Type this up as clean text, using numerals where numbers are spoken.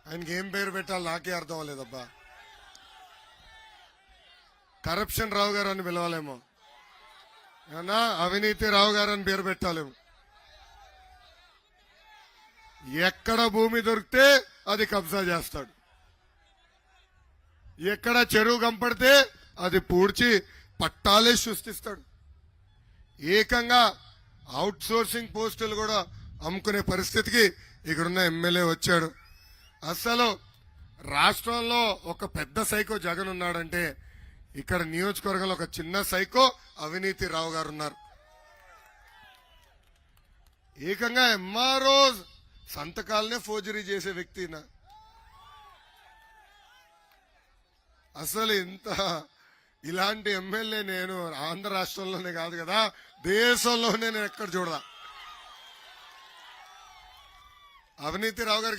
ఆయనకి ఏం పేరు పెట్టాలి నాకే అర్థం అవ్వలేదబ్బా. కరప్షన్ రావు గారు అని పిలవాలేమో, ఏమన్నా అవినీతి రావు గారు అని పేరు పెట్టాలేమో. ఎక్కడ భూమి దొరికితే అది కబ్జా చేస్తాడు, ఎక్కడ చెరువు కంపడితే అది పూడ్చి పట్టాలే సృష్టిస్తాడు. ఏకంగా అవుట్ సోర్సింగ్ పోస్టులు కూడా అమ్ముకునే పరిస్థితికి ఇక్కడున్న ఎమ్మెల్యే వచ్చాడు. అసలు రాష్ట్రంలో ఒక పెద్ద సైకో జగన్ ఉన్నాడంటే ఇక్కడ నియోజకవర్గంలో ఒక చిన్న సైకో అవినీతి రావు గారు ఉన్నారు. ఏకంగా ఎంఆర్ఓ సంతకాలనే ఫోర్జరీ చేసే వ్యక్తి. అసలు ఇంత ఇలాంటి ఎమ్మెల్యే నేను ఆంధ్ర రాష్ట్రంలోనే కాదు కదా, దేశంలోనే నేను ఎక్కడ చూడదా. అవినీతి రావు గారికి